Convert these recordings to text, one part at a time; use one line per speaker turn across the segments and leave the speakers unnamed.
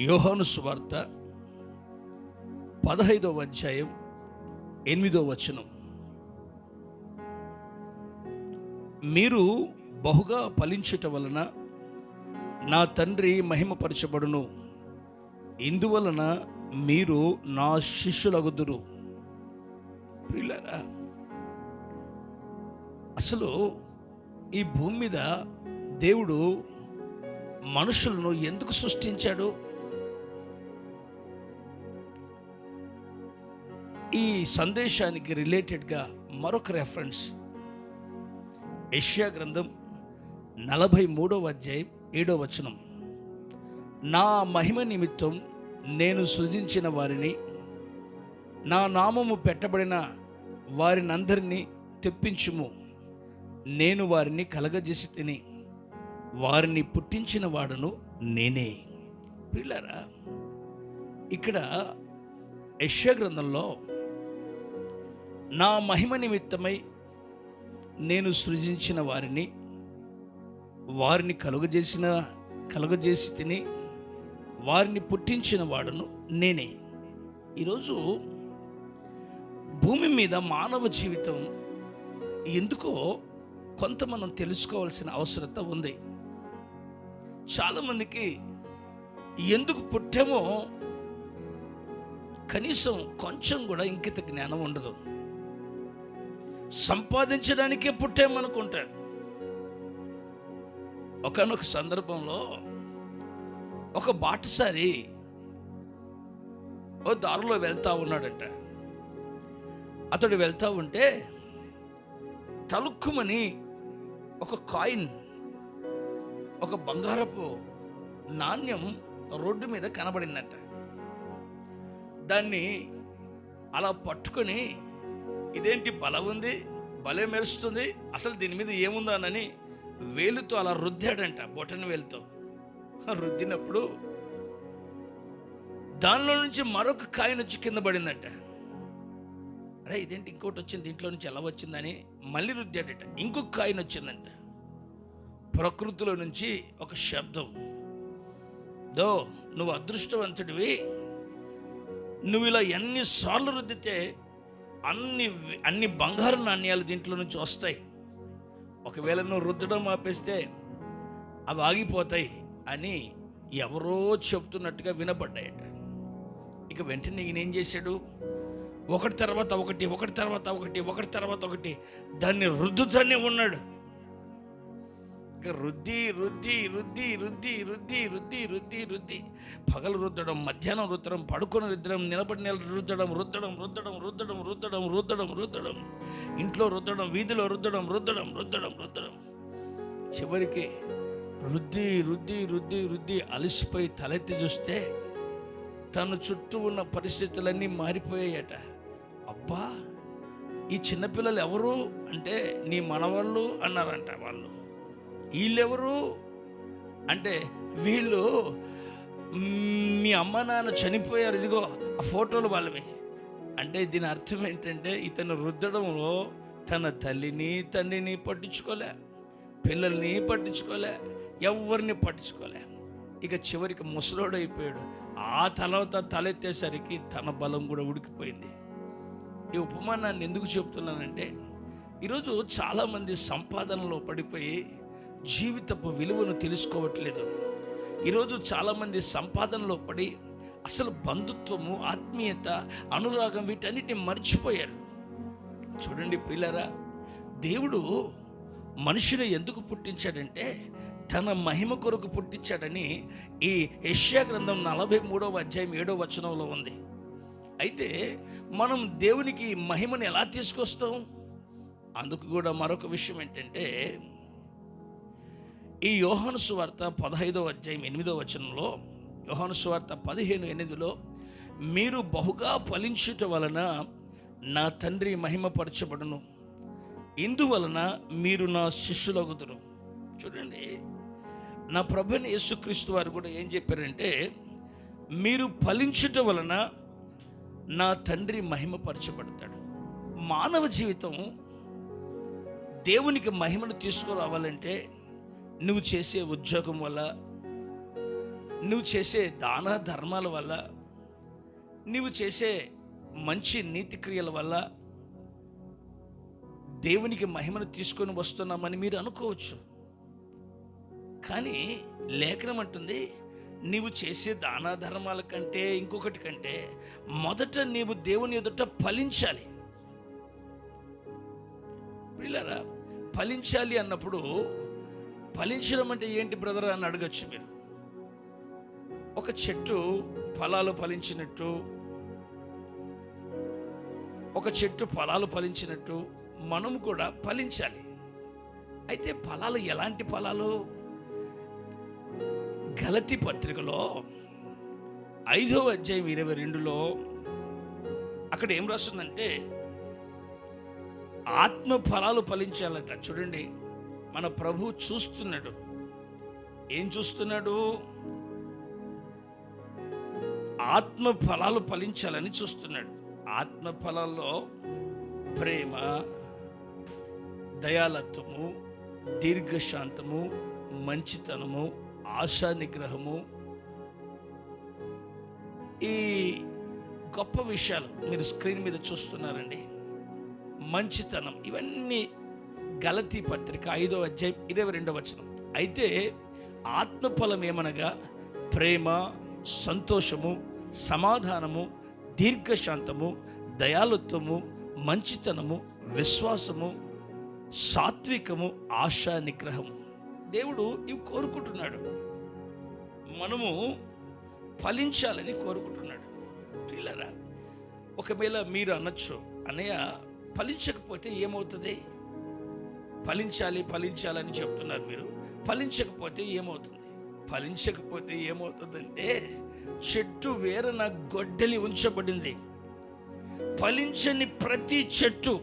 యోహాను సువార్త 15వ అధ్యాయం 8వ వచనం. మీరు బహుగా ఫలించుట వలన నా తండ్రి మహిమపరచబడును, ఇందువలన మీరు నా శిష్యులగుదురు. ప్రియులారా, అసలు ఈ భూమి మీద దేవుడు మనుషులను ఎందుకు సృష్టించాడు? ఈ సందేశానికి రిలేటెడ్గా మరొక రెఫరెన్స్ యెషయా గ్రంథం 43వ అధ్యాయం 7వ వచనం. నా మహిమ నిమిత్తం నేను సృజించిన వారిని, నా నామము పెట్టబడిన వారినందరినీ తెప్పించుము. నేను వారిని కలగజేసి తిని వారిని పుట్టించిన వాడును నేనే. ప్రియులారా, ఇక్కడ యెషయా గ్రంథంలో నా మహిమ నిమిత్తమై నేను సృజించిన వారిని కలుగజేసి తిని వారిని పుట్టించిన వాడును నేనే. ఈరోజు భూమి మీద మానవ జీవితం ఎందుకో కొంత మనం తెలుసుకోవాల్సిన అవసరత ఉంది. చాలామందికి ఎందుకు పుట్టామో కనీసం కొంచెం కూడా ఇంకిత జ్ఞానం ఉండదు. సంపాదించడానికే పుట్టామనుకుంటాడు. ఒకానొక సందర్భంలో ఒక బాటసారి ఓ దారిలో వెళ్తా ఉన్నాడంట. అతడు వెళ్తా ఉంటే తలుక్కుమని ఒక కాయిన్, ఒక బంగారపు నాణ్యం రోడ్డు మీద కనబడిందంట. దాన్ని అలా పట్టుకొని, ఇదేంటి బలం ఉంది, భలే మెరుస్తుంది, అసలు దీని మీద ఏముందానని వేలుతో అలా రుద్దాడంట, బొటన వేలుతో. రుద్దినప్పుడు దానిలో నుంచి మరొక కాయిన్ వచ్చి కింద పడిందంట. అరే ఇదేంటి ఇంకోటి వచ్చింది, దీంట్లో నుంచి ఎలా వచ్చిందని మళ్ళీ రుద్దాడట. ఇంకొక కాయిన్ వచ్చిందంట. ప్రకృతిలో నుంచి ఒక శబ్దం, దో నువ్వు అదృష్టవంతుడివి, నువ్వు ఇలా ఎన్నిసార్లు రుద్దితే అన్ని బంగారు నాణ్యాలు దీంట్లో నుంచి వస్తాయి, ఒకవేళ నువ్వు రుద్దడం ఆపేస్తే అవి ఆగిపోతాయి అని ఎవరో చెప్తున్నట్టుగా వినపడ్డాయట. ఇక వెంటనే ఈయనేం చేశాడు, ఒకటి తర్వాత ఒకటి దాన్ని రుద్దుతూనే ఉన్నాడు. రుద్ది రుద్ది రుద్ది రుద్ది రుద్ది రుద్ది రుద్ది రుద్ది పగలు రుద్దడం, మధ్యాహ్నం రుద్దడం, పడుకొని రుద్దడం, నిలబడి రుద్దడం, రుద్దడం రుద్దడం రుద్దడం రుద్దడం రుద్దడం రుద్దడం ఇంట్లో రుద్దడం, వీధిలో రుద్దడం, రుద్దడం రుద్దడం రుద్దడం చివరికి రుద్ది రుద్ది రుద్ది రుద్ది అలసిపోయి తలెత్తి చూస్తే తన చుట్టూ ఉన్న పరిస్థితులన్నీ మారిపోయాయట. అబ్బా, ఈ చిన్నపిల్లలు ఎవరు అంటే నీ మనవాళ్ళు అన్నారంట. వాళ్ళు వీళ్ళెవరు అంటే వీళ్ళు మీ అమ్మ నాన్న చనిపోయారు, ఇదిగో ఆ ఫోటోలు వాళ్ళవి. అంటే దీని అర్థం ఏంటంటే ఇతను రుద్దడంలో తన తల్లిని తండ్రిని పట్టించుకోలే, పిల్లల్ని పట్టించుకోలే, ఎవరిని పట్టించుకోలే. ఇక చివరికి ముసలోడైపోయాడు. ఆ తర్వాత తలెత్తేసరికి తన బలం కూడా ఉడికిపోయింది. ఈ ఉపమానాన్ని ఎందుకు చెప్తున్నానంటే, ఈరోజు చాలామంది సంపాదనలో పడిపోయి జీవితపు విలువను తెలుసుకోవట్లేదు. ఈరోజు చాలామంది సంపాదనలో పడి అసలు బంధుత్వము, ఆత్మీయత, అనురాగం వీటన్నిటిని మర్చిపోయారు. చూడండి ప్రియులారా, దేవుడు మనిషిని ఎందుకు పుట్టించాడంటే తన మహిమ కొరకు పుట్టించాడని ఈ యెషయా గ్రంథం 43వ అధ్యాయం 7వ వచనంలో ఉంది. అయితే మనం దేవునికి మహిమను ఎలా తీసుకొస్తాం? అందుకు కూడా మరొక విషయం ఏంటంటే, ఈ యోహాను సువార్త 15వ అధ్యాయం 8వ వచనంలో, యోహాను సువార్త 15:8లో మీరు బహుగా ఫలించుట వలన నా తండ్రి మహిమపరచబడును, ఇందువలన మీరు నా శిష్యులగుదురు. చూడండి, నా ప్రభువైన యేసుక్రీస్తు వారు కూడా ఏం చెప్పారంటే, మీరు ఫలించుట వలన నా తండ్రి మహిమపరచబడతాడు. మానవ జీవితం దేవునికి మహిమను తీసుకురావాలంటే నువ్వు చేసే ఉద్యోగం వల్ల, నువ్వు చేసే దాన ధర్మాల వల్ల, నువ్వు చేసే మంచి నీతి క్రియల వల్ల దేవునికి మహిమను తీసుకొని వస్తున్నామని మీరు అనుకోవచ్చు. కానీ లేఖనం అంటుంది, నీవు చేసే దాన ధర్మాల కంటే ఇంకొకటి కంటే మొదట నీవు దేవుని ఎదుట ఫలించాలి. పిల్లరా, ఫలించాలి అన్నప్పుడు ఫలించడం అంటే ఏంటి బ్రదర్ అని అడగచ్చు మీరు. ఒక చెట్టు ఫలాలు ఫలించినట్టు, ఒక చెట్టు ఫలాలు ఫలించినట్టు మనము కూడా ఫలించాలి. అయితే ఫలాలు ఎలాంటి ఫలాలు? గలతీ పత్రికలో 5వ అధ్యాయం 22లో అక్కడ ఏం రాస్తుందంటే ఆత్మ ఫలాలు ఫలించాలట. చూడండి, మన ప్రభు చూస్తున్నాడు. ఏం చూస్తున్నాడు? ఆత్మ ఫలాలు ఫలించాలని చూస్తున్నాడు. ఆత్మ ఫలాల్లో ప్రేమ, దయాలత్వము, దీర్ఘశాంతము, మంచితనము, ఆశా నిగ్రహము, ఈ గొప్ప విషయాలు మీరు స్క్రీన్ మీద చూస్తున్నారండి. మంచితనం, ఇవన్నీ గలతీ పత్రిక 5వ అధ్యాయం 22వ వచనం. అయితే ఆత్మఫలం ఏమనగా ప్రేమ, సంతోషము, సమాధానము, దీర్ఘశాంతము, దయాలుత్వము, మంచితనము, విశ్వాసము, సాత్వికము, ఆశా నిగ్రహము. దేవుడు ఇవి కోరుకుంటున్నాడు. మనము ఫలించాలని కోరుకుంటున్నాడు. పిల్లరా, ఒకవేళ మీరు అనొచ్చు, అన్నయ్య ఫలించకపోతే ఏమవుతుంది? ఫలించాలి ఫలించాలని చెప్తున్నారు మీరు, ఫలించకపోతే ఏమవుతుంది? ఫలించకపోతే ఏమవుతుందంటే చెట్టు వేరన గొడ్డలి ఉంచబడింది. ఫలించని ప్రతి చెట్టు,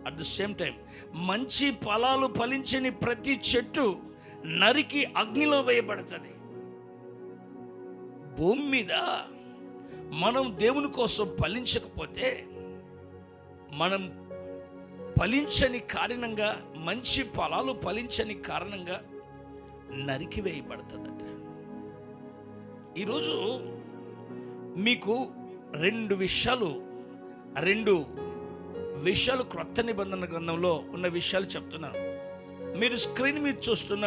అట్ ద సేమ్ టైం మంచి ఫలాలు ఫలించని ప్రతి చెట్టు నరికి అగ్నిలో వేయబడుతుంది. భూమి మీద మనం దేవుని కోసం ఫలించకపోతే, మనం ఫలించని కారణంగా, మంచి ఫలాలు ఫలించని కారణంగా నరికి వేయబడుతుందట. ఈరోజు మీకు రెండు విషయాలు క్రొత్త నిబంధన గ్రంథంలో ఉన్న విషయాలు చెప్తున్నాను. మీరు స్క్రీన్ మీద చూస్తున్న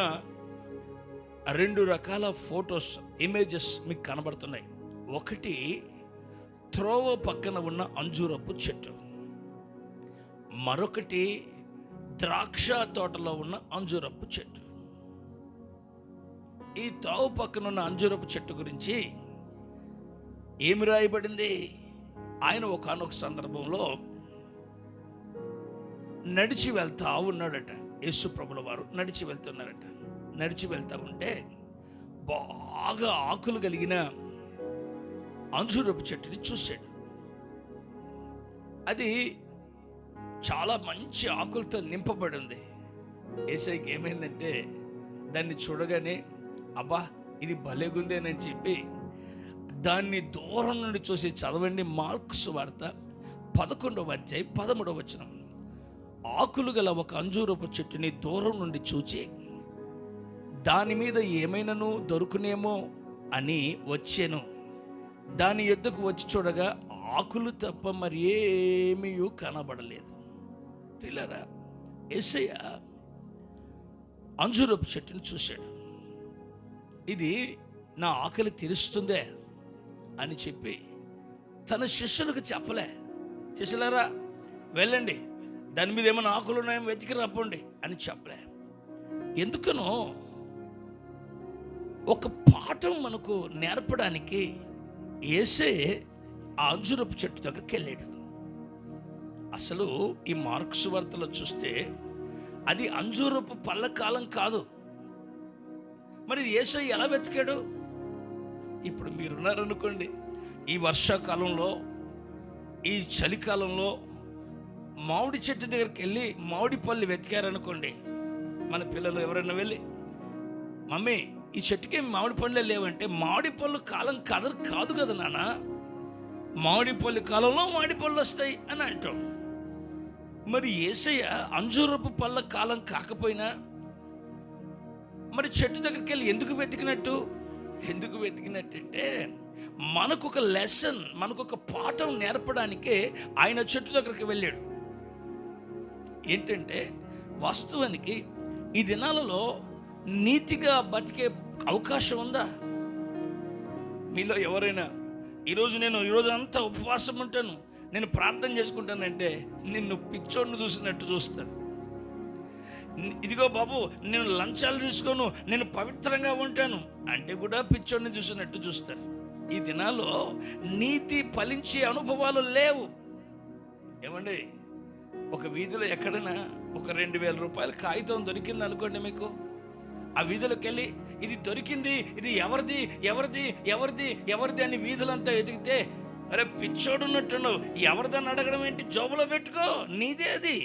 2 రకాల ఫొటోస్, ఇమేజెస్ మీకు కనబడుతున్నాయి. ఒకటి త్రోవ పక్కన ఉన్న అంజూరపు చెట్టు, మరొకటి ద్రాక్ష తోటలో ఉన్న అంజూరపు చెట్టు. ఈ త్రోవ పక్కన ఉన్న అంజూరపు చెట్టు గురించి ఏమి రాయబడింది? ఆయన ఒకానొక సందర్భంలో నడిచి వెళ్తా ఉన్నాడట. యేసు ప్రభుల వారు నడిచి వెళ్తున్నారట. నడిచి వెళ్తా ఉంటే బాగా ఆకులు కలిగిన అంజూరపు చెట్టుని చూశాడు. అది చాలా మంచి ఆకులతో నింపబడి ఉంది. యేసయ్యకి ఏమైందంటే దాన్ని చూడగానే, అబ్బా ఇది భలేగుందేనని చెప్పి దాన్ని దూరం నుండి చూసి చదవండి. మార్కు సువార్త 11వ అధ్యాయం 13వ వచనం. ఆకులు గల ఒక అంజూరపు చెట్టుని దూరం నుండి చూచి దాని మీద ఏమైనాను దొరుకునేమో అని వచ్చాను. దాని యొద్దకు వచ్చి చూడగా ఆకులు తప్ప మరి ఏమీ కనబడలేదు. పిల్లరా, యేసయ్య అంజూరపు చెట్టుని చూశాడు. ఇది నా ఆకలి తీరుస్తుందే అని చెప్పి తన శిష్యులకు చెప్పలే. శిష్యులారా వెళ్ళండి, దాని మీద ఏమైనా ఆకులు ఉన్నాయో వెతికి రప్పండి అని చెప్పలే. ఎందుకనో ఒక పాఠం మనకు నేర్పడానికి యేసే ఆ అంజూరపు చెట్టు దగ్గరికి వెళ్ళాడు. అసలు ఈ మార్కు సువార్తలో చూస్తే అది అంజూరపు పళ్ళ కాలం కాదు. మరి యేసయ్య ఎలా వెతికాడు? ఇప్పుడు మీరున్నారనుకోండి, ఈ వర్షాకాలంలో, ఈ చలికాలంలో మామిడి చెట్టు దగ్గరికి వెళ్ళి మామిడి పళ్ళు వెతికారనుకోండి. మన పిల్లలు ఎవరైనా వెళ్ళి, మమ్మీ ఈ చెట్టుకి మామిడి పళ్ళే లేవంటే, మామిడి పళ్ళు కాలం కాదు కదా నాన్న, మామిడి పళ్ళు కాలంలో మామిడి పళ్ళు వస్తాయి అని అంటాం. మరి యేసయ్య అంజూరపు పళ్ళ కాలం కాకపోయినా మరి చెట్టు దగ్గరికి వెళ్ళి ఎందుకు వెతికినట్టు? ఎందుకు వెతికినట్టంటే మనకొక లెసన్, మనకొక పాఠం నేర్పడానికే ఆయన చెట్టు దగ్గరికి వెళ్ళాడు. ఏంటంటే వాస్తవానికి ఈ దినాలలో నీతిగా బతికే అవకాశం ఉందా? మీలో ఎవరైనా ఈరోజు అంతా ఉపవాసం ఉంటాను, నేను ప్రార్థన చేసుకుంటానంటే నిన్ను పిచ్చోడిని చూసినట్టు చూస్తారు. ఇదిగో బాబు నేను లంచాలు తీసుకోను, నేను పవిత్రంగా ఉంటాను అంటే కూడా పిచ్చోడిని చూసినట్టు చూస్తారు. ఈ దినాల్లో నీతి ఫలించే అనుభవాలు లేవు. ఏమండి, ఒక వీధిలో ఎక్కడైనా ఒక 2,000 రూపాయల కాగితం దొరికింది అనుకోండి, మీకు ఆ వీధిలోకి వెళ్ళి ఇది దొరికింది, ఇది ఎవరిది ఎవరిది ఎవరిది ఎవరిది అని వీధులంతా ఎదిగితే, అరే పిచ్చోడు ఉన్నట్టున్నావు, ఎవరిదని అడగడం ఏంటి, జోబులో పెట్టుకో, నీదే అది.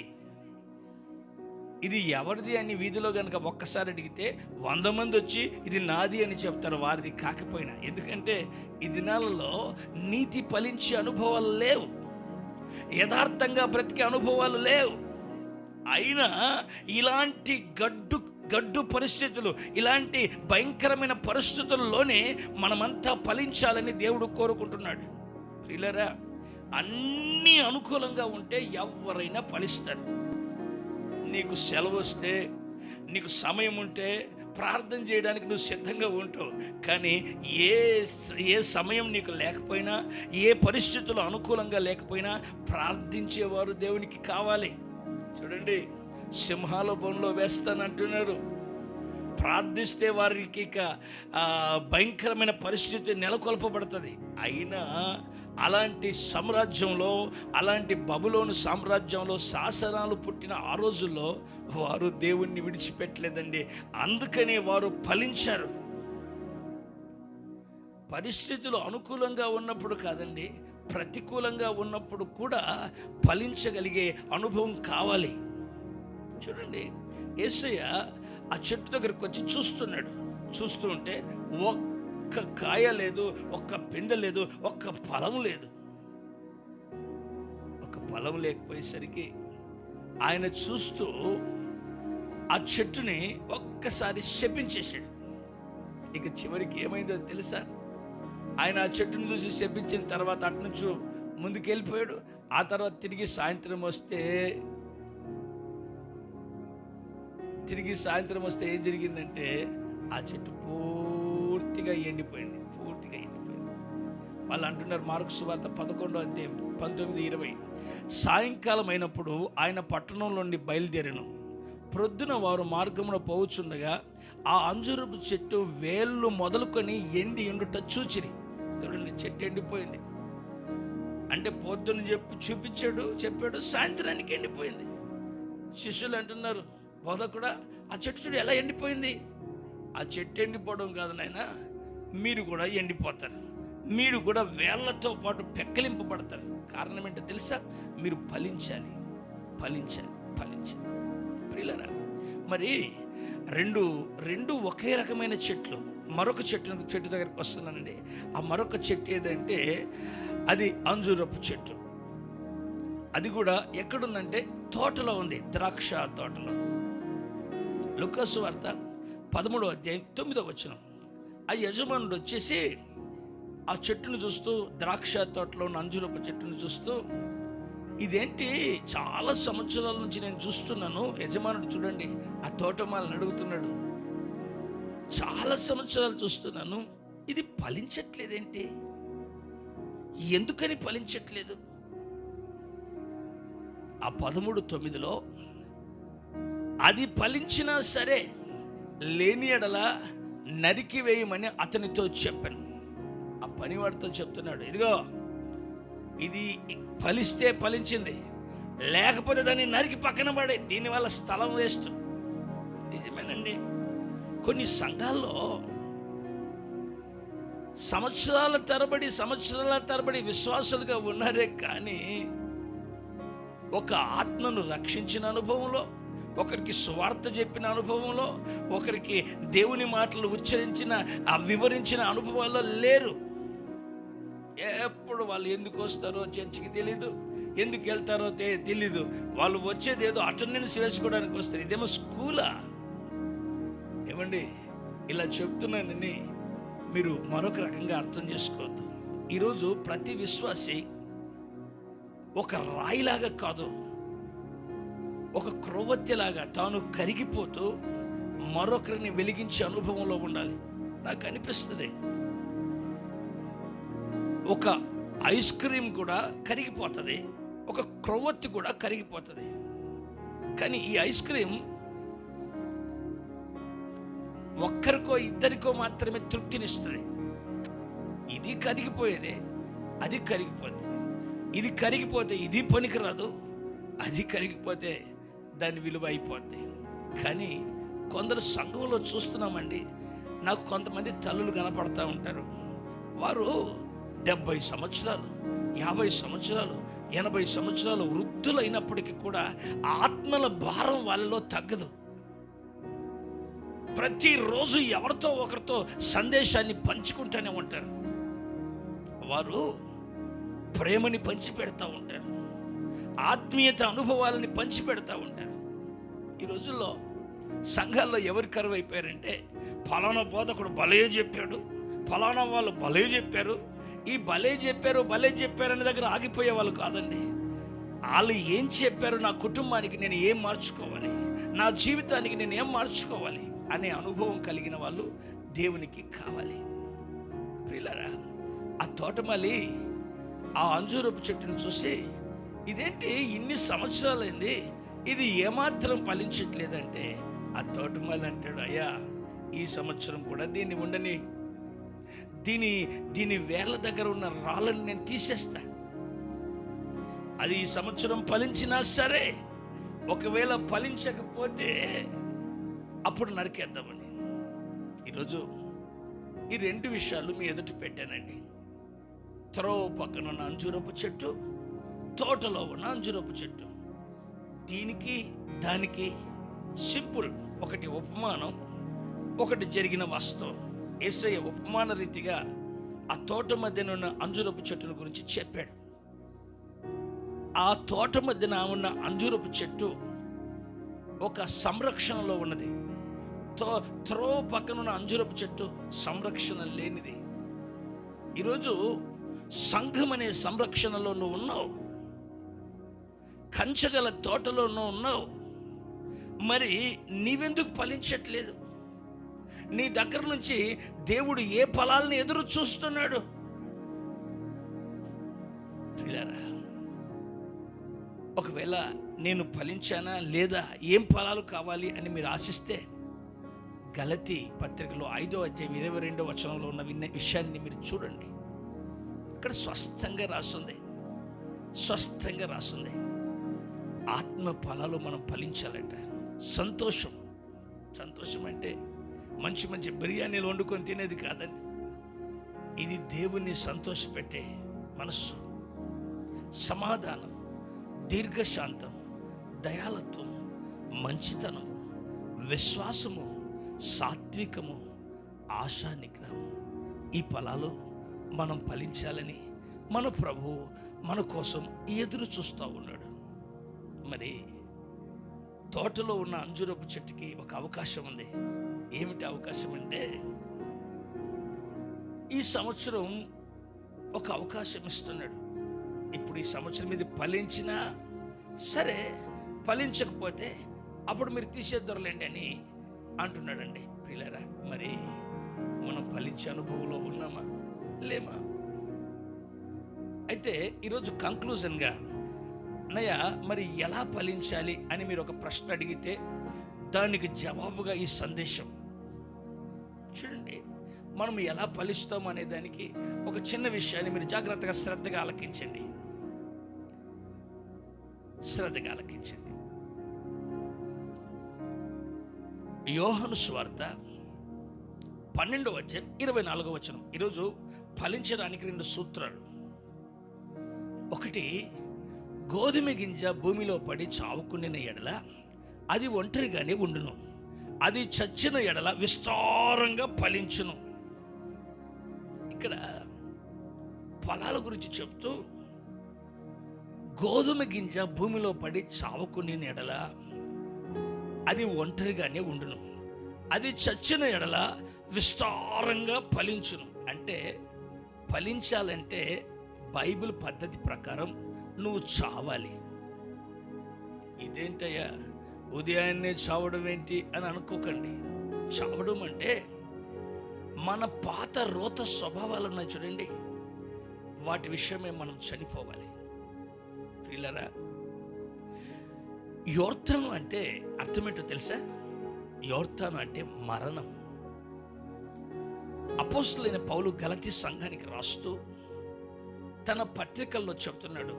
ఇది ఎవరిది అని వీధిలో కనుక ఒక్కసారి అడిగితే 100 మంది వచ్చి ఇది నాది అని చెప్తారు, వారిది కాకపోయినా. ఎందుకంటే ఈ దినాలలో నీతి ఫలించే అనుభవాలు లేవు, యథార్థంగా బ్రతికే అనుభవాలు లేవు. అయినా ఇలాంటి గడ్డు పరిస్థితులు, ఇలాంటి భయంకరమైన పరిస్థితుల్లోనే మనమంతా ఫలించాలని దేవుడు కోరుకుంటున్నాడు. ప్రియులారా, అన్నీ అనుకూలంగా ఉంటే ఎవరైనా ఫలిస్తారు. నీకు సెలవు వస్తే, నీకు సమయం ఉంటే ప్రార్థన చేయడానికి నువ్వు సిద్ధంగా ఉంటావు. కానీ ఏ సమయం నీకు లేకపోయినా, ఏ పరిస్థితులు అనుకూలంగా లేకపోయినా ప్రార్థించేవారు దేవునికి కావాలి. చూడండి, సింహాల బొన్లో వేస్తానంటున్నారు. ప్రార్థిస్తే వారికి ఇక భయంకరమైన పరిస్థితి నెలకొల్పబడుతుంది. అయినా అలాంటి సామ్రాజ్యంలో, అలాంటి బబులోను సామ్రాజ్యంలో శాసనాలు పుట్టిన ఆ రోజుల్లో వారు దేవుణ్ణి విడిచిపెట్టలేదండి. అందుకనే వారు ఫలించారు. పరిస్థితులు అనుకూలంగా ఉన్నప్పుడు కాదండి, ప్రతికూలంగా ఉన్నప్పుడు కూడా ఫలించగలిగే అనుభవం కావాలి. చూడండి, యేసయ్య ఆ చెట్టు దగ్గరకు వచ్చి చూస్తూ ఉంటే ఒక్క కాయ లేదు, ఒక్క పిందె లేదు, ఒక్క ఫలం లేదు. ఒక ఫలం లేకపోయేసరికి ఆయన చూస్తూ ఆ చెట్టుని ఒక్కసారి శపించేశాడు. ఇక చివరికి ఏమైందో తెలుసా? ఆయన ఆ చెట్టును చూసి శపించిన తర్వాత అటునుంచి ముందుకు వెళ్ళిపోయాడు. ఆ తర్వాత తిరిగి సాయంత్రం వస్తే ఏం జరిగిందంటే ఆ చెట్టు పూర్తిగా ఎండిపోయింది. వాళ్ళు అంటున్నారు, మార్కు సువార్త 11వ అధ్యాయం 19-20, సాయంకాలం అయినప్పుడు ఆయన పట్టణంలో నుండి బయలుదేరాను. ప్రొద్దున వారు మార్గమున పోవుచుండగా ఆ అంజూరపు చెట్టు వేళ్ళు మొదలుకొని ఎండి ఎండుట చూచిరి. చూడండి, చెట్టు ఎండిపోయింది అంటే పొద్దున చెప్పాడు, సాయంత్రానికి ఎండిపోయింది. శిష్యులు అంటున్నారు, బోధకుడా ఆ చెట్టు చూడు ఎలా ఎండిపోయింది. ఆ చెట్టు ఎండిపోవడం కాదు నాయనా, మీరు కూడా ఎండిపోతారు, మీరు కూడా వేళ్లతో పాటు పెక్కలింపబడతారు. కారణం ఏంటో తెలుసా? మీరు ఫలించాలి. ప్రియులారా, మరి రెండు ఒకే రకమైన చెట్లు. మరొక చెట్టు దగ్గరికి వస్తున్నానండి. ఆ మరొక చెట్టు ఏదంటే అది అంజూరపు చెట్టు. అది కూడా ఎక్కడుందంటే తోటలో ఉంది, ద్రాక్ష తోటలో. లూకాసు వార్త 13వ అధ్యాయం 9వ వచనం. ఆ యజమానుడు వచ్చేసి ఆ చెట్టును చూస్తూ, ద్రాక్ష తోటలో ఉన్న అంజూరపు చెట్టును చూస్తూ, ఇదేంటి చాలా సంవత్సరాల నుంచి నేను చూస్తున్నాను. యజమానుడు చూడండి ఆ తోటమాలను అడుగుతున్నాడు, చాలా సంవత్సరాలు చూస్తున్నాను, ఇది ఫలించట్లేదేంటి, ఎందుకని ఫలించట్లేదు? ఆ 13:9లో అది ఫలించినా సరే లేని ఎడల నరికి వేయమని అతనితో చెప్పాను. ఆ పనివాడితో చెప్తున్నాడు, ఇదిగో ఇది ఫలిస్తే ఫలించింది, లేకపోతే దాన్ని నరికి పక్కన పడే, దీనివల్ల స్థలం వేస్ట్. నిజమేనండి, కొన్ని సంఘాల్లో సంవత్సరాల తరబడి విశ్వాసులుగా ఉన్నారే కానీ ఒక ఆత్మను రక్షించిన అనుభవంలో, ఒకరికి సువార్త చెప్పిన అనుభవంలో, ఒకరికి దేవుని మాటలు ఉచ్చరించిన వివరించిన అనుభవాల్లో లేరు. ఎప్పుడు వాళ్ళు ఎందుకు వస్తారో చర్చికి తెలీదు, ఎందుకు వెళ్తారో తెలీదు. వాళ్ళు వచ్చేది ఏదో అటెండెన్స్ వేసుకోవడానికి వస్తారు. ఇదేమో స్కూలా? ఏమండి, ఇలా చెప్తున్నానని మీరు మరొక రకంగా అర్థం చేసుకోవద్దు. ఈరోజు ప్రతి విశ్వాసి ఒక రాయిలాగా కాదు, ఒక క్రొవ్వొత్తిలాగా తాను కరిగిపోతూ మరొకరిని వెలిగించే అనుభవంలో ఉండాలి. నాకు అనిపిస్తుంది, ఒక ఐస్ క్రీమ్ కూడా కరిగిపోతుంది, ఒక క్రొవ్వొత్తి కూడా కరిగిపోతుంది. కానీ ఈ ఐస్ క్రీమ్ ఒక్కరికో ఇద్దరికో మాత్రమే తృప్తినిస్తుంది. ఇది కరిగిపోయేదే, అది కరిగిపోతుంది. ఇది కరిగిపోతే ఇది పనికిరాదు, అది కరిగిపోతే దాని విలువ అయిపోద్ది. కానీ కొందరు సంఘంలో చూస్తున్నామండి, నాకు కొంతమంది తల్లులు కనపడతా ఉంటారు. వారు 70 సంవత్సరాలు, 50 సంవత్సరాలు, 80 సంవత్సరాలు వృద్ధులైనప్పటికీ కూడా ఆత్మల భారం వాళ్ళలో తగ్గదు. ప్రతిరోజు ఎవరితో ఒకరితో సందేశాన్ని పంచుకుంటూనే ఉంటారు. వారు ప్రేమని పంచిపెడతా ఉంటారు, ఆత్మీయత అనుభవాలని పంచిపెడతా ఉంటారు. ఈ రోజుల్లో సంఘాల్లో ఎవరు కరువు అయిపోయారంటే, ఫలానా బోధకుడు భలే చెప్పాడు, ఫలానా వాళ్ళు భలే చెప్పారు. ఈ భలే చెప్పారు అనే దగ్గర ఆగిపోయే వాళ్ళు కాదండి. వాళ్ళు ఏం చెప్పారు, నా కుటుంబానికి నేను ఏం మార్చుకోవాలి, నా జీవితానికి నేను ఏం మార్చుకోవాలి అనే అనుభవం కలిగిన వాళ్ళు దేవునికి కావాలి. ప్రియులారా, ఆ తోటమాలి ఆ అంజూరపు చెట్టును చూసి, ఇదేంటి ఇన్ని సంవత్సరాలైంది, ఇది ఏమాత్రం ఫలించట్లేదంటే, ఆ తోటమాలి అంటాడు, అయ్యా ఈ సంవత్సరం కూడా దీన్ని ఉండని, దీని వేర్ల దగ్గర ఉన్న రాళ్ళని నేను తీసేస్తా. అది ఈ సంవత్సరం ఫలించినా సరే, ఒకవేళ ఫలించకపోతే అప్పుడు నరికేద్దామని. ఈరోజు ఈ 2 విషయాలు మీ ఎదుట పెట్టానండి. త్రోవ పక్కన ఉన్న అంజూరపు చెట్టు, తోటలో ఉన్న అంజూరపు చెట్టు. దీనికి దానికి సింపుల్, ఒకటి ఉపమానం, ఒకటి జరిగిన వాస్తవం. యేసయ్య ఉపమాన రీతిగా ఆ తోట మధ్యన ఉన్న అంజూరపు చెట్టును గురించి చెప్పాడు. ఆ తోట మధ్యన ఉన్న అంజూరపు చెట్టు ఒక సంరక్షణలో ఉన్నది. త్రోవ పక్కన ఉన్న అంజూరపు చెట్టు సంరక్షణ లేనిది. ఈరోజు సంఘం అనే సంరక్షణలో నువ్వు ఉన్నావు, కంచగల తోటలో నువ్వు ఉన్నావు. మరి నీవెందుకు ఫలించట్లేదు? నీ దగ్గర నుంచి దేవుడు ఏ ఫలాలను ఎదురు చూస్తున్నాడు? ప్రియులారా, ఒకవేళ నేను ఫలించానా లేదా, ఏం ఫలాలు కావాలి అని మీరు ఆశిస్తే, గలతీ పత్రికలో 5వ అధ్యాయం 22వ వచనంలో ఉన్న విషయాన్ని మీరు చూడండి. ఇక్కడ స్పష్టంగా రాస్తుంది, ఆత్మ ఫలాలు మనం ఫలించాలట. సంతోషం అంటే మంచి బిర్యానీలు వండుకొని తినేది కాదండి. ఇది దేవుణ్ణి సంతోషపెట్టే మనస్సు, సమాధానం, దీర్ఘశాంతం, దయాళత్వం, మంచితనము, విశ్వాసము, సాత్వికము, ఆశా నిగ్రహం. ఈ ఫలాలు మనం ఫలించాలని మన ప్రభువు మన కోసం ఎదురు చూస్తూ ఉన్నాడు. మరి తోటలో ఉన్న అంజూరపు చెట్టుకి ఒక అవకాశం ఉంది. ఏమిటి అవకాశం అంటే, ఈ సంవత్సరం ఒక అవకాశం ఇస్తున్నాడు. ఇప్పుడు ఈ సంవత్సరం ఇది ఫలించినా సరే, ఫలించకపోతే అప్పుడు మీరు తీసేద్దరులేండి అని అంటున్నాడండి. ప్రియులారా, మరి మనం ఫలించే అనుభవంలో ఉన్నామా లేమా? అయితే ఈరోజు కంక్లూజన్గా, అన్నయ్య మరి ఎలా ఫలించాలి అని మీరు ఒక ప్రశ్న అడిగితే దానికి జవాబుగా ఈ సందేశం చూడండి. మనం ఎలా ఫలిస్తాం అనే దానికి ఒక చిన్న విషయాన్ని మీరు జాగ్రత్తగా శ్రద్ధగా ఆలకించండి. యోహాను సువార్త 12వ అధ్యాయం 24వ వచనం. ఈరోజు ఫలించడానికి 2 సూత్రాలు. ఒకటి, గోధుమ గింజ భూమిలో పడి చావుకునిన ఎడల అది ఒంటరిగానే ఉండును, అది చచ్చిన ఎడల విస్తారంగా ఫలించును. ఇక్కడ ఫలాల గురించి చెప్తూ, గోధుమ గింజ భూమిలో పడి చావుకునిన ఎడల అది ఒంటరిగానే ఉండును, అది చచ్చిన ఎడల విస్తారంగా ఫలించును. అంటే ఫలించాలంటే బైబిల్ పద్ధతి ప్రకారం నువ్వు చావాలి. ఇదేంటయ్యా ఉదయాన్నే చావడం ఏంటి అని అనుకోకండి. చావడం అంటే మన పాత రోత స్వభావాలు ఉన్నాయి చూడండి, వాటి విషయమే మనం చనిపోవాలి. ప్రియులారా, యోర్దాను అంటే అర్థమేంటో తెలుసా? యోర్దాను అంటే మరణం. అపోస్తలుడైన పౌలు గలతీ సంఘానికి రాస్తూ తన పత్రికల్లో చెప్తున్నాడు,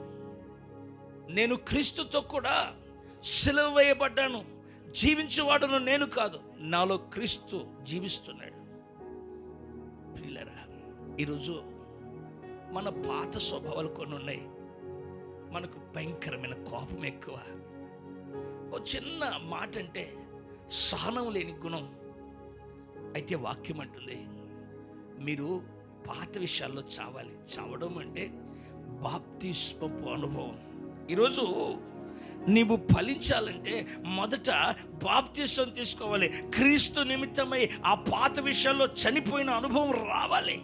నేను క్రీస్తుతో కూడా సిలువ వేయబడ్డాను, జీవించేవాడును నేను కాదు, నాలో క్రీస్తు జీవిస్తున్నాడు. ప్రియులారా, ఈరోజు మన పాత స్వభావాలు కొన్ని ఉన్నాయి. మనకు భయంకరమైన కోపం ఎక్కువ, ఓ చిన్న మాట అంటే సహనం లేని గుణం. అయితే వాక్యం అంటుంది, మీరు పాత విషయాల్లో చావాలి. చావడం అంటే బాప్తిస్మపు అనుభవం. ఈరోజు నీవు ఫలించాలంటే మొదట బాప్తిస్మం తీసుకోవాలి. క్రీస్తు నిమిత్తమై ఆ పాత విషయాల్లో చనిపోయిన అనుభవం రావాలి.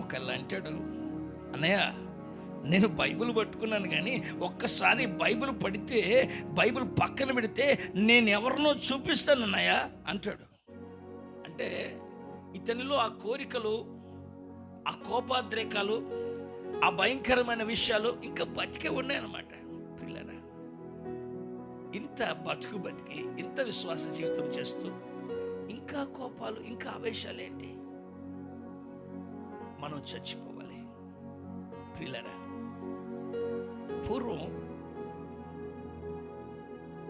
ఒకళ్ళు అంటాడు, అన్నయ్య నేను బైబిల్ పట్టుకున్నాను కానీ ఒక్కసారి బైబిల్ పడితే, బైబిల్ పక్కన పెడితే నేను ఎవరినో చూపిస్తాను అన్నయ్య అంటాడు. అంటే ఇతనిలో ఆ కోరికలు, ఆ కోపాద్రేకాలు, ఆ భయంకరమైన విషయాలు ఇంకా బతికే ఉన్నాయన్నమాట. పిల్లరా, ఇంత బతికి ఇంత విశ్వాస జీవితం చేస్తూ ఇంకా కోపాలు, ఇంకా ఆవేశాలు ఏంటి? మనం చచ్చిపోవాలి. పిల్లరా, పూర్వం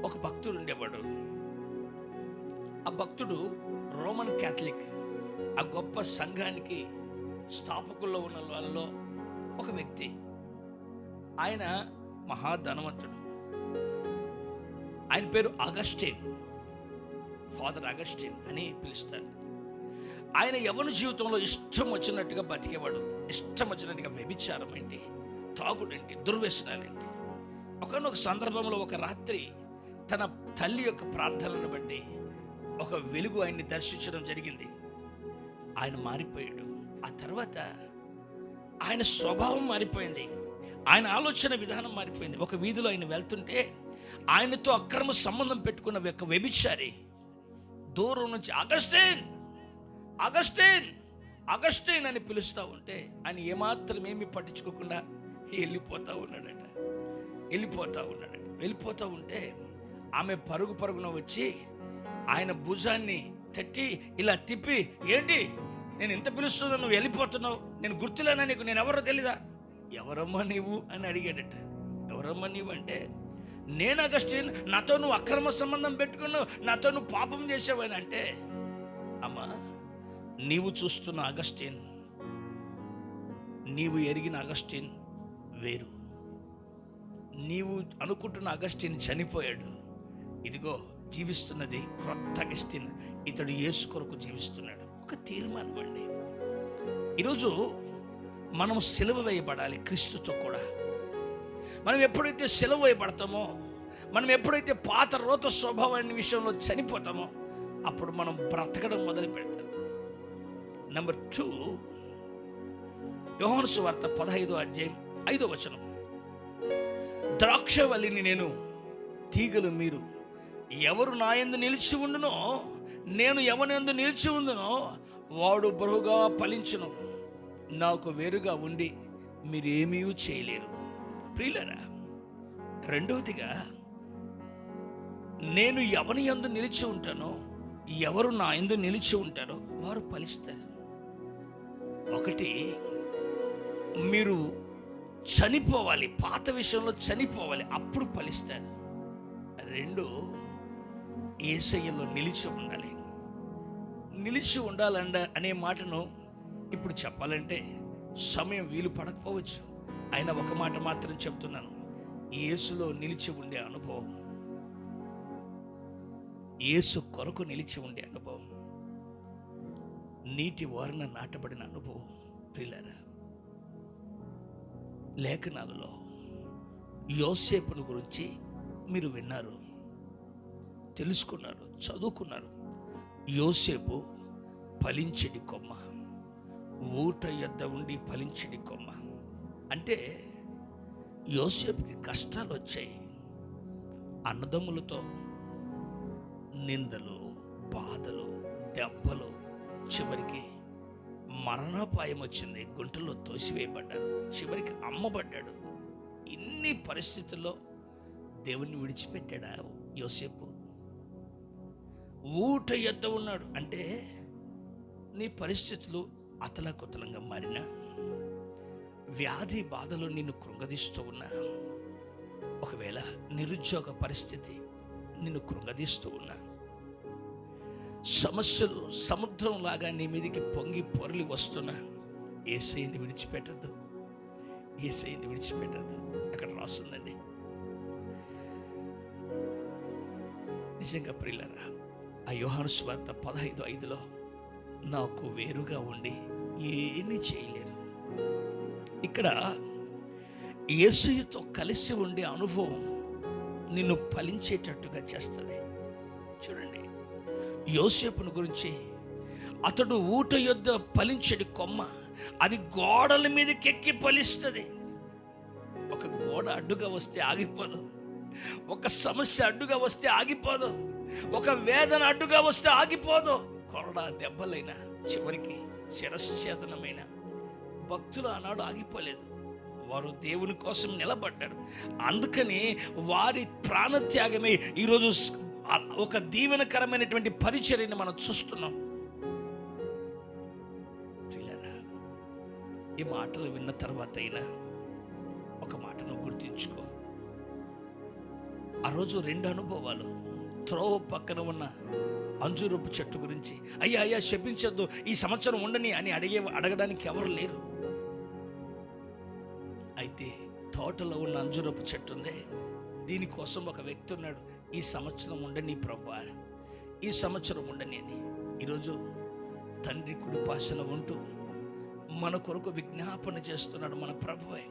ఒక భక్తుడు ఉండేవాడు. ఆ భక్తుడు రోమన్ క్యాథలిక్, ఆ గొప్ప సంఘానికి స్థాపకుల్లో ఉన్న వాళ్ళలో ఒక వ్యక్తి. ఆయన మహాధనవంతుడు. ఆయన పేరు అగస్టిన్, ఫాదర్ అగస్టిన్ అని పిలుస్తారు. ఆయన యవ్వన జీవితంలో ఇష్టం వచ్చినట్టుగా బతికేవాడు. ఇష్టం వచ్చినట్టుగా వ్యభిచారం ఏంటి, తాగుడేంటి, దుర్వ్యసనాలేంటి. ఒకనొక సందర్భంలో ఒక రాత్రి తన తల్లి యొక్క ప్రార్థనలను బట్టి ఒక వెలుగు ఆయన్ని దర్శించడం జరిగింది. ఆయన మారిపోయాడు. ఆ తర్వాత ఆయన స్వభావం మారిపోయింది, ఆయన ఆలోచన విధానం మారిపోయింది. ఒక వీధిలో ఆయన వెళ్తుంటే ఆయనతో అక్రమ సంబంధం పెట్టుకున్న ఒక వ్యభిచారి దూరం నుంచి అగస్టిన్ అగస్టిన్ అగస్టిన్ అని పిలుస్తూ ఉంటే ఆయన ఏమాత్రం ఏమీ పట్టించుకోకుండా వెళ్ళిపోతూ ఉంటే ఆమె పరుగున వచ్చి ఆయన భుజాన్ని తట్టి ఇలా తిప్పి, ఏంటి నేను ఎంత పిలుస్తున్నా నువ్వు వెళ్ళిపోతున్నావు, నేను గుర్తులేనా నీకు, నేను ఎవరో తెలీదా? ఎవరమ్మా నీవు అని అడిగాడట. ఎవరమ్మా నీవు అంటే, నేను అగస్టిన్, నాతో నువ్వు అక్రమ సంబంధం పెట్టుకున్నావు, నాతో నువ్వు పాపం చేసావని అంటే, అమ్మా నీవు చూస్తున్న అగస్టిన్, నీవు ఎరిగిన అగస్టిన్ వేరు. నీవు అనుకుంటున్న అగస్టిన్ చనిపోయాడు. ఇదిగో జీవిస్తున్నది క్రొత్త అగస్టిన్, ఇతడు యేసు కొరకు జీవిస్తున్నాడు. ఒక తీర్మానం అండి. ఈరోజు మనం సిలువ వేయబడాలి క్రీస్తుతో కూడా. మనం ఎప్పుడైతే సిలువ వేయబడతామో, మనం ఎప్పుడైతే పాత రోత స్వభావాన్ని విషయంలో చనిపోతామో, అప్పుడు మనం బ్రతకడం మొదలు పెడతాం. నెంబర్ 2, యోహాను సువార్త 15వ అధ్యాయం 5వ వచనం, ద్రాక్షవల్లిని నేను, తీగలు మీరు. ఎవరు నా యందు నిలిచి ఉండునో, నేను ఎవనందు నిలిచి ఉండునో వాడు బహుగా ఫలించును. నాకు వేరుగా ఉండి మీరేమీ చేయలేరు. ప్రియులారా, రెండవదిగా నేను ఎవని యందు నిలిచి ఉంటానో, ఎవరు నా యందు నిలిచి ఉంటారో వారు ఫలిస్తారు. ఒకటి, మీరు చనిపోవాలి, పాత విషయంలో చనిపోవాలి, అప్పుడు ఫలిస్తారు. 2, యేసయ్యలో నిలిచి ఉండాలి. నిలిచి అనే మాటను ఇప్పుడు చెప్పాలంటే సమయం వీలు పడకపోవచ్చు. అయినా ఒక మాట మాత్రం చెప్తున్నాను, యేసులో నిలిచి ఉండే అనుభవం, యేసు కొరకు నిలిచి ఉండే అనుభవం, నీటి వారన నాటబడిన అనుభవం. ప్రియులారా, లేఖనాలలో యోసేపును గురించి మీరు విన్నారు, తెలుసుకున్నారు, చదువుకున్నారు. యోసేపు ఫలించడి కొమ్మ, ఊట యొద్ద ఉండి ఫలించడి కొమ్మ. అంటే యోసేపుకి కష్టాలు వచ్చాయి, అన్నదమ్ములతో నిందలు, బాధలు, దెబ్బలు, చివరికి మరణాపాయం వచ్చింది, గుంటలో తోసివేయబడ్డాడు, చివరికి అమ్మబడ్డాడు. ఇన్ని పరిస్థితుల్లో దేవుణ్ణి విడిచిపెట్టాడా యోసేపు? ఊట యొద్ద ఉన్నాడు. అంటే నీ పరిస్థితులు అతలాకుతలంగా మారినా, వ్యాధి బాధలు నిన్ను కృంగదీస్తూ ఉన్నా, ఒకవేళ నిరుద్యోగ పరిస్థితి నిన్ను కృంగదీస్తూ ఉన్నా, సమస్యలు సముద్రం లాగా నీ మీదకి పొంగి పొరలి వస్తున్నా, యేసయ్యని విడిచిపెట్టద్దు, యేసయ్యని విడిచిపెట్టద్దు. అక్కడ రాస్తుందండి. నిజంగా ప్రియులారా, ఆ యోహాను సువార్త 15:5లో నాకు వేరుగా ఉండి ఏమీ చేయలేరు. ఇక్కడ యేసయ్యతో కలిసి ఉండే అనుభవం నిన్ను ఫలించేటట్టుగా చేస్తుంది. చూడండి, యోసేపును గురించి, అతడు ఊట యొద్ద ఫలించడి కొమ్మ, అది గోడల మీదకి ఎక్కి ఫలిస్తుంది. ఒక గోడ అడ్డుగా వస్తే ఆగిపోదు, ఒక సమస్య అడ్డుగా వస్తే ఆగిపోదు, ఒక వేదన అడ్డుగా వస్తే ఆగిపోదు. కొరడా దెబ్బలైనా, చివరికి శిరశ్ఛేదనమైన భక్తులు ఆనాడు ఆగిపోలేదు. వారు దేవుని కోసం నిలబడ్డారు. అందుకని వారి ప్రాణత్యాగమే ఈరోజు ఒక దీవెనకరమైనటువంటి పరిచర్యని మనం చూస్తున్నాం. ఈ మాటలు విన్న తర్వాత అయినా ఒక మాటను గుర్తించుకో. ఆ రోజు 2 అనుభవాలు. త్రోవ పక్కన ఉన్న అంజూరపు చెట్టు గురించి, అయ్యా అయ్యా శపించద్దు, ఈ సంవత్సరం ఉండని అని అడగడానికి ఎవరు లేరు. అయితే తోటలో ఉన్న అంజూరపు చెట్టు ఉందే, దీనికోసం ఒక వ్యక్తి ఉన్నాడు, ఈ సంవత్సరం ఉండని ప్రభువా, ఈ సంవత్సరం ఉండని అని. ఈరోజు తండ్రి కుడిపాసన ఉంటూ మన కొరకు విజ్ఞాపన చేస్తున్నాడు మన ప్రభువే.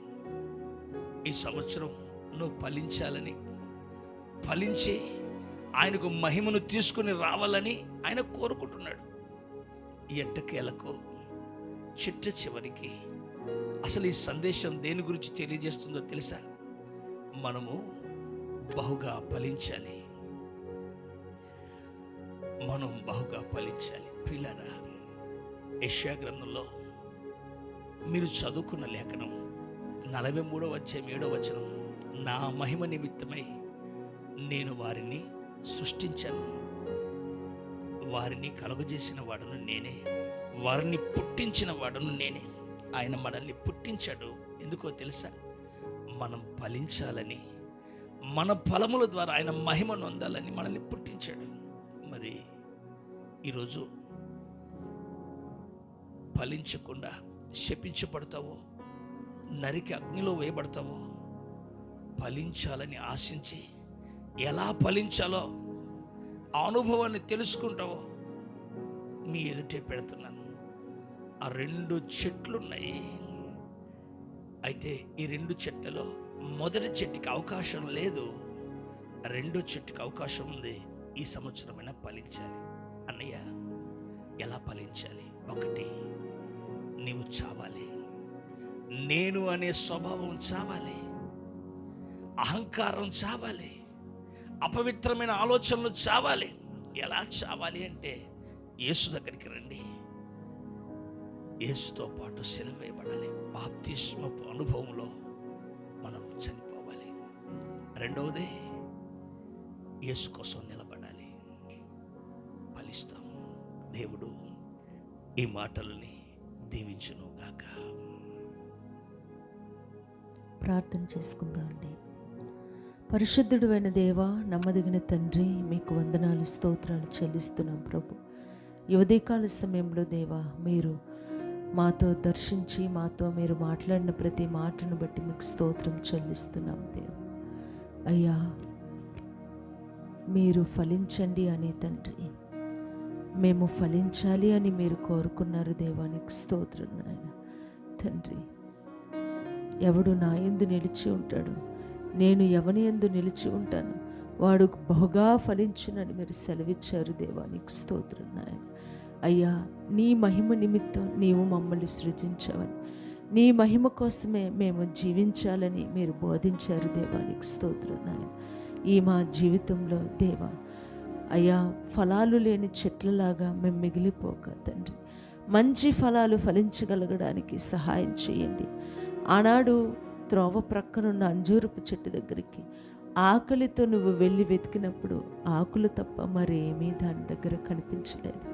ఈ సంవత్సరం నువ్వు ఫలించాలని, ఫలించి ఆయనకు మహిమను తీసుకుని రావాలని ఆయన కోరుకుంటున్నాడు. ఎట్టకేలకు చిట్ట చివరికి అసలు ఈ సందేశం దేని గురించి తెలియజేస్తుందో తెలుసా? మనము బహుగా ఫలించాలి, మనం బహుగా ఫలించాలి. ప్రియులారా, యెషయా గ్రంథంలో మీరు చదువుకున్న లేఖనం 43వ అధ్యాయం 7వ వచనం, నా మహిమ నిమిత్తమై నేను వారిని సృష్టించాను, వారిని కలుగజేసిన వాడును నేనే, వారిని పుట్టించిన వాడును నేనే. ఆయన మనల్ని పుట్టించాడు. ఎందుకో తెలుసా? మనం ఫలించాలని, మన ఫలముల ద్వారా ఆయన మహిమ నొందాలని మనల్ని పుట్టించాడు. మరి ఈరోజు ఫలించకుండా శపించబడతావో, నరికి అగ్నిలో వేయబడతావో, ఫలించాలని ఆశించి ఎలా ఫలించాలో ఆ అనుభవాన్ని తెలుసుకుంటావో మీ ఎదుటే పెడుతున్నాను. ఆ 2 చెట్లున్నాయి. అయితే ఈ 2 చెట్లలో మొదటి చెట్టుకి అవకాశం లేదు, 2వ చెట్టుకి అవకాశం ఉంది. ఈ సంవత్సరమైనా ఫలించాలి. అన్నయ్య, ఎలా ఫలించాలి? 1, నీవు చావాలి. నేను అనే స్వభావం చావాలి, అహంకారం చావాలి, అపవిత్రమైన ఆలోచనలు చావాలి. ఎలా చావాలి అంటే, యేసు దగ్గరికి రండి, యేసుతో పాటు సిలువ వేయబడాలి. బాప్తిస్మపు అనుభవంలో మనం చనిపోవాలి. 2వది, యేసు కోసం నిలబడాలి, ఫలిస్తాం. దేవుడు ఈ మాటలని దీవించును గాక.
ప్రార్థన చేసుకుందాం అండి. పరిశుద్ధుడు అయిన దేవా, నమ్మదగిన తండ్రి, మీకు వందనాలు, స్తోత్రాలు చెల్లిస్తున్నాం ప్రభు. ఈ ఉదయకాల సమయంలో దేవా, మీరు మాతో దర్శించి మాతో మీరు మాట్లాడిన ప్రతి మాటను బట్టి మీకు స్తోత్రం చెల్లిస్తున్నాం దేవా. అయ్యా, మీరు ఫలించండి అని తండ్రి, మేము ఫలించాలి అని మీరు కోరుకున్నారు దేవా. నీకు స్తోత్రం నాయన. తండ్రి, ఎవడు నా యందు నిలిచి ఉంటాడు, నేను ఎవని యందు నిలిచి ఉంటాను, వాడు బహుగా ఫలించునని మీరు సెలవిచ్చారు దేవా. నీకు స్తోత్రం నాయన. అయ్యా నీ మహిమ నిమిత్తం నీవు మమ్మల్ని సృజించావని, నీ మహిమ కోసమే మేము జీవించాలని మీరు బోధించారు దేవా. నీకు స్తోత్రం నాయన. ఈ మా జీవితంలో దేవా అయ్యా ఫలాలు లేని చెట్లలాగా మేము మిగిలిపోక తండ్రి, మంచి ఫలాలు ఫలించగలగడానికి సహాయం చేయండి. ఆనాడు త్రోవ ప్రక్కనున్న అంజూరపు చెట్టు దగ్గరికి ఆకలితో నువ్వు వెళ్ళి వెతికినప్పుడు ఆకులు తప్ప మరేమీ దాని దగ్గర కనిపించలేదు.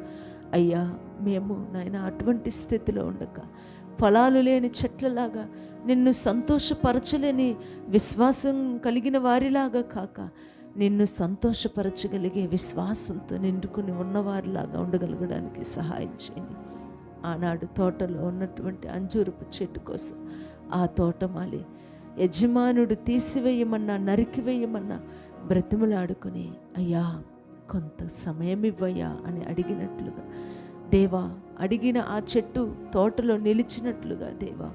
అయ్యా మేము నాయన అటువంటి స్థితిలో ఉండక ఫలాలు లేని చెట్లలాగా నిన్ను సంతోషపరచలేని విశ్వాసం కలిగిన వారిలాగా కాక నిన్ను సంతోషపరచగలిగే విశ్వాసంతో నిండుకుని ఉన్నవారిలాగా ఉండగలగడానికి సహాయం చేయండి. ఆనాడు తోటలో ఉన్నటువంటి అంజూరపు చెట్టు కోసం ఆ తోటమాలి యజమానుడు తీసివేయమన్నా నరికివేయమన్నా బ్రతిమలాడుకుని అయ్యా కొంత సమయం ఇవ్వయ్యా అని అడిగినట్లుగా దేవా, అడిగిన ఆ చెట్టు తోటలో నిలిచినట్లుగా దేవా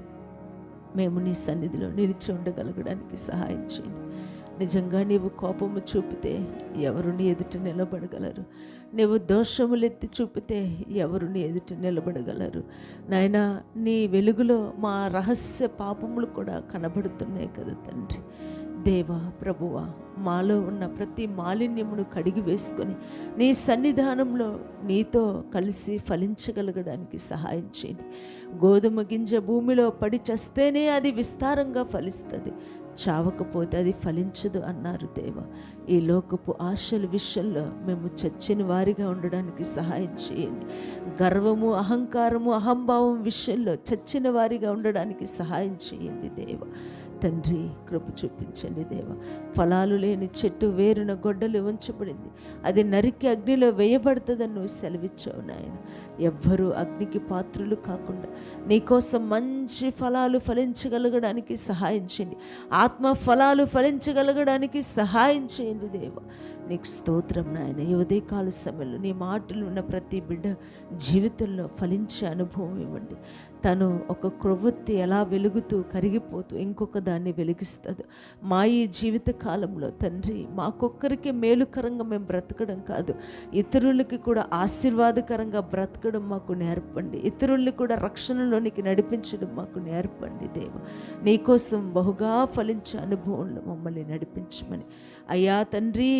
మేము నీ సన్నిధిలో నిలిచి ఉండగలగడానికి సహాయం చేయండి. నిజంగా నీవు కోపము చూపితే ఎవరు నీ ఎదుట నిలబడగలరు? నీవు దోషములెత్తి చూపితే ఎవరు నీ ఎదుట నిలబడగలరు? నాయనా నీ వెలుగులో మా రహస్య పాపములు కూడా కనబడుతున్నాయి కదా తండ్రి. దేవా ప్రభువా, మాలో ఉన్న ప్రతి మాలిన్యమును కడిగి వేసుకొని నీ సన్నిధానంలో నీతో కలిసి ఫలించగలగడానికి సహాయం చేయండి. గోధుమ గింజ భూమిలో పడి చస్తేనే అది విస్తారంగా ఫలిస్తుంది, చావకపోతే అది ఫలించదు అన్నారు దేవా. ఈ లోకపు ఆశల విషయంలో మేము చచ్చిన వారిగా ఉండడానికి సహాయం చేయండి. గర్వము, అహంకారము, అహంభావం విషయంలో చచ్చిన వారిగా ఉండడానికి సహాయం చేయండి దేవా. తండ్రి కృప చూపించండి దేవా. ఫలాలు లేని చెట్టు వేరున గొడ్డలి ఉంచబడింది, అది నరికి అగ్నిలో వేయబడుతుందని నువ్వు సెలవిచ్చావు నాయన. ఎవ్వరూ అగ్నికి పాత్రులు కాకుండా నీకోసం మంచి ఫలాలు ఫలించగలగడానికి సహాయం చేయండి. ఆత్మ ఫలాలు ఫలించగలగడానికి సహాయం చేయండి దేవా. నీకు స్తోత్రం నాయన. ఈ ఉదయకాల సమయంలో నీ మాటలు ఉన్న ప్రతి బిడ్డ జీవితంలో ఫలించే అనుభవం ఇవ్వండి. తను ఒక క్రొవ్వొత్తి ఎలా వెలుగుతూ కరిగిపోతూ ఇంకొక దాన్ని వెలిగిస్తుంది. మా ఈ జీవిత కాలంలో తండ్రి మాకొక్కరికి మేలుకరంగా మేము బ్రతకడం కాదు, ఇతరులకి కూడా ఆశీర్వాదకరంగా బ్రతకడం మాకు నేర్పండి. ఇతరుల్ని కూడా రక్షణలోనికి నడిపించడం మాకు నేర్పండి దేవ. నీకోసం బహుగా ఫలించే అనుభవంలో మమ్మల్ని నడిపించమని అయ్యా తండ్రి.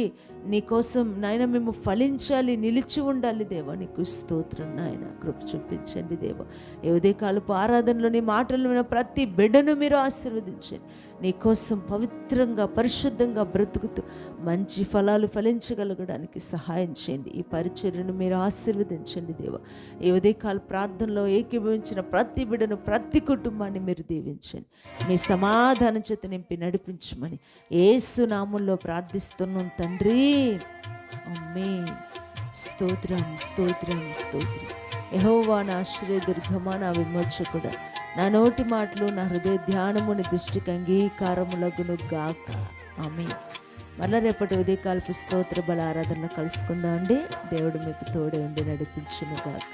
నీకోసం నాయన మేము ఫలించాలి, నిలిచి ఉండాలి దేవా. నీకు స్తోత్రం నాయన. కృప చూపించండి దేవా. ఏ ఉదయకాలపు ఆరాధనలో నీ మాటలు విన్న ప్రతి బిడ్డను మీరు ఆశీర్వదించండి. నీకోసం పవిత్రంగా పరిశుద్ధంగా బ్రతుకుతూ మంచి ఫలాలు ఫలించగలగడానికి సహాయం చేయండి. ఈ పరిచర్యను మీరు ఆశీర్వదించండి దేవా. ఈ ఉదయకాల ప్రార్థనలో ఏకీభవించిన ప్రతి బిడ్డను, ప్రతి కుటుంబాన్ని మీరు దీవించండి. మీ సమాధానం చేత నింపి నడిపించమని యేసు నామములో ప్రార్థిస్తున్నాం తండ్రి. ఆమేన్. స్తోత్రం స్తోత్రం స్తోత్రం. యెహోవా నా ఆశ్రయదుర్గమా, నా విమోచకుడా, నా నోటి మాటలు నా హృదయ ధ్యానముని దృష్టికి అంగీకారములగును గాక. ఆమేన్. మళ్ళీ రేపటి ఉదయకాలపు స్తోత్ర బల ఆరాధనలో కలుసుకుందాం అండి. దేవుడు మీకు తోడే ఉండి నడిపించును గాక.